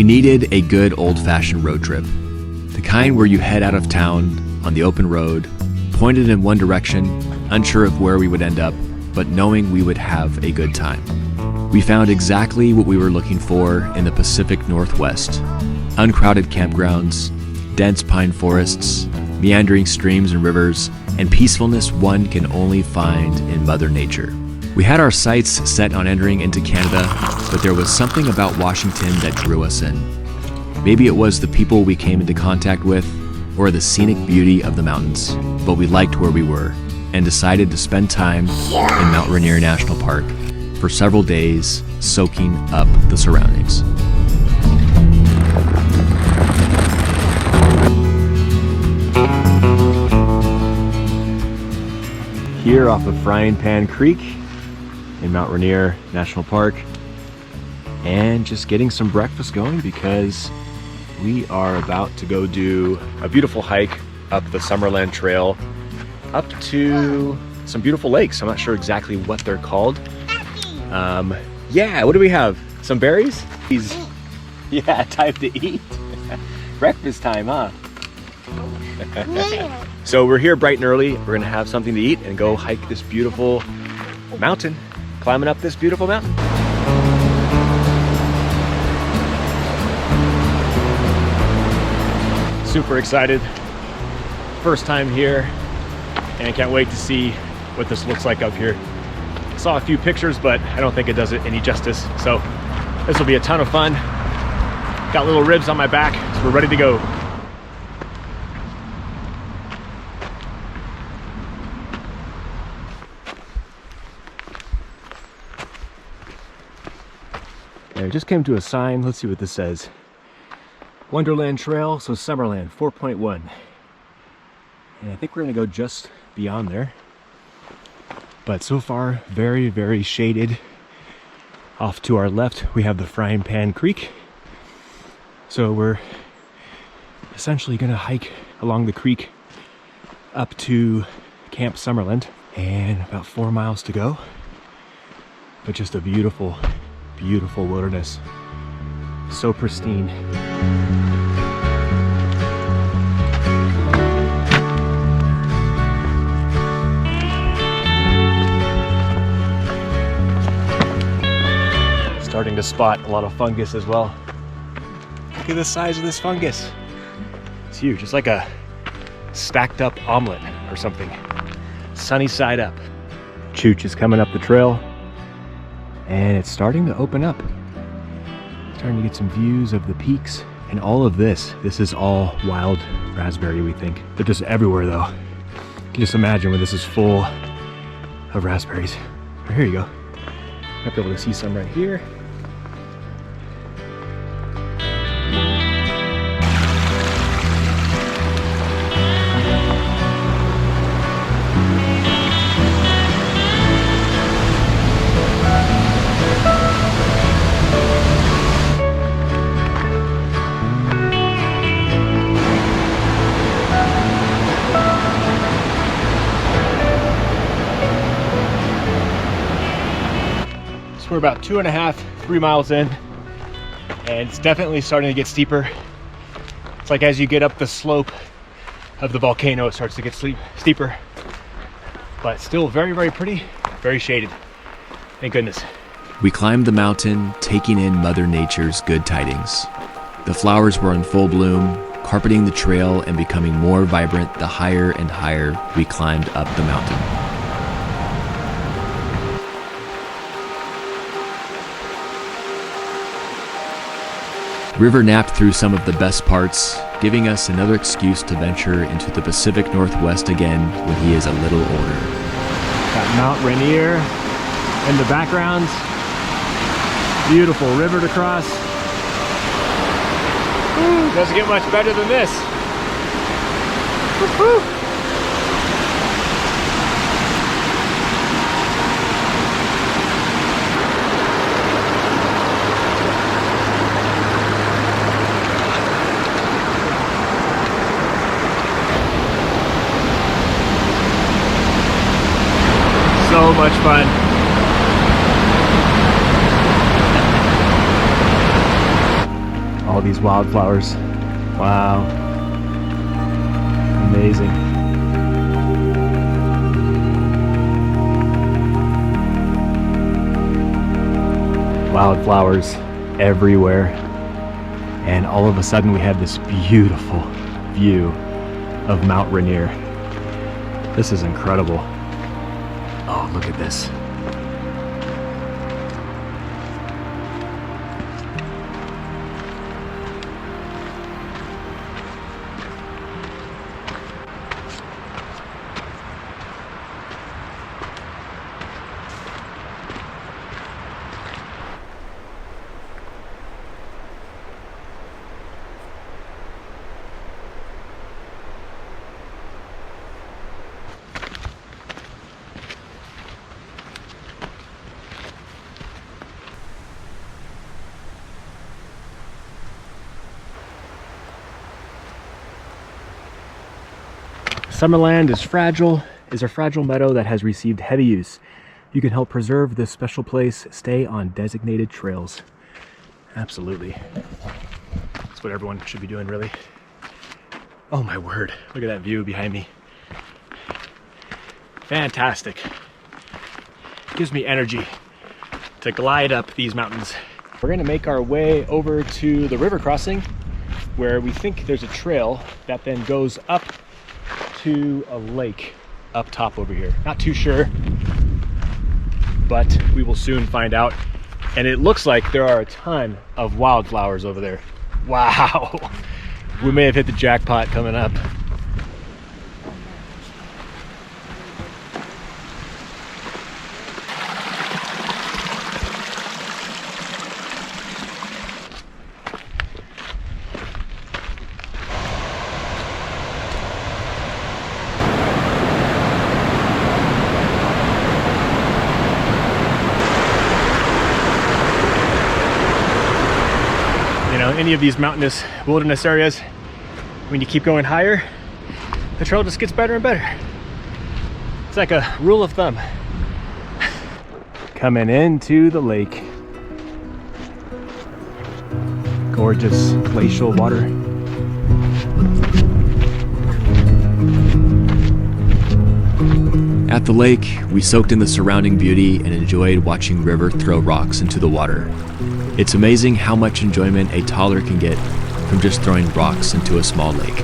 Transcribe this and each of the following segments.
We needed a good old-fashioned road trip. The kind where you head out of town on the open road, pointed in one direction, unsure of where we would end up, but knowing we would have a good time. We found exactly what we were looking for in the Pacific Northwest. Uncrowded campgrounds, dense pine forests, meandering streams and rivers, and peacefulness one can only find in Mother Nature. We had our sights set on entering into Canada, but there was something about Washington that drew us in. Maybe it was the people we came into contact with, or the scenic beauty of the mountains, but we liked where we were and decided to spend time in Mount Rainier National Park for several days, soaking up the surroundings. Here off of Frying Pan Creek in Mount Rainier National Park, and just getting some breakfast going because we are about to go do a beautiful hike up the Summerland Trail up to some beautiful lakes. I'm not sure exactly what they're called. Yeah, what do we have? Some berries? Yeah, time to eat. Breakfast time, huh? So we're here bright and early. We're gonna have something to eat and go hike this beautiful mountain, climbing up this beautiful mountain. Super excited. First time here and can't wait to see what this looks like up here. Saw a few pictures, but I don't think it does it any justice. So this will be a ton of fun. Got little ribs on my back, so we're ready to go. I just came to a sign. Let's see what this says. Wonderland Trail, so Summerland 4.1. And I think we're gonna go just beyond there. But so far, very, very shaded. Off to our left, we have the Frying Pan Creek. So we're essentially gonna hike along the creek up to Camp Summerland, and about 4 miles to go. But just a beautiful, beautiful wilderness. So pristine. Starting to spot a lot of fungus as well. Look at the size of this fungus. It's huge. It's like a stacked up omelet or something. Sunny side up. Chooch is coming up the trail and it's starting to open up. Starting to get some views of the peaks, and all of this is all wild raspberry, we think. They're just everywhere though. You can just imagine when this is full of raspberries. Oh, here you go. Might be able to see some right here. We're about 2.5, 3 miles in, and it's definitely starting to get steeper. It's like as you get up the slope of the volcano, it starts to get steeper, but still very, very pretty, very shaded. Thank goodness. We climbed the mountain, taking in Mother Nature's good tidings. The flowers were in full bloom, carpeting the trail and becoming more vibrant the higher and higher we climbed up the mountain. River napped through some of the best parts, giving us another excuse to venture into the Pacific Northwest again when he is a little older. Got Mount Rainier in the background. Beautiful river to cross. Woo, doesn't get much better than this. Woo-hoo. So much fun. all these wildflowers. Wow. Amazing. Wildflowers everywhere. And all of a sudden we have this beautiful view of Mount Rainier. This is incredible. Oh, look at this. Summerland is a fragile meadow that has received heavy use. You can help preserve this special place, stay on designated trails. Absolutely. That's what everyone should be doing, really. Oh my word, look at that view behind me. Fantastic. Gives me energy to glide up these mountains. We're gonna make our way over to the river crossing where we think there's a trail that then goes up to a lake up top over here. Not too sure, but we will soon find out. And it looks like there are a ton of wildflowers over there. Wow. We may have hit the jackpot coming up. Any of these mountainous wilderness areas, when you keep going higher, the trail just gets better and better. It's like a rule of thumb. Coming into the lake. Gorgeous glacial water. At the lake, we soaked in the surrounding beauty and enjoyed watching river throw rocks into the water. It's amazing how much enjoyment a toddler can get from just throwing rocks into a small lake.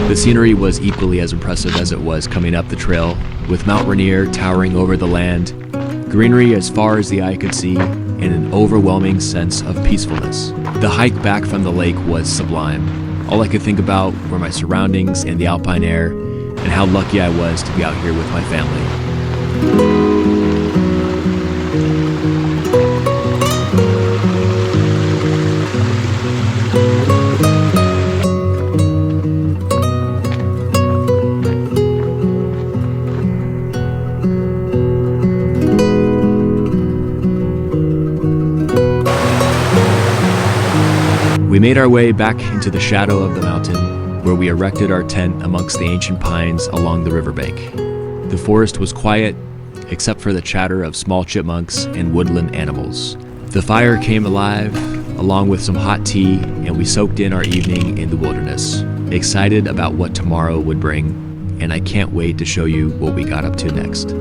The scenery was equally as impressive as it was coming up the trail, with Mount Rainier towering over the land, greenery as far as the eye could see, and an overwhelming sense of peacefulness. The hike back from the lake was sublime. All I could think about were my surroundings and the alpine air, and how lucky I was to be out here with my family. We made our way back into the shadow of the mountain, where we erected our tent amongst the ancient pines along the riverbank. The forest was quiet, except for the chatter of small chipmunks and woodland animals. The fire came alive, along with some hot tea, and we soaked in our evening in the wilderness, excited about what tomorrow would bring, and I can't wait to show you what we got up to next.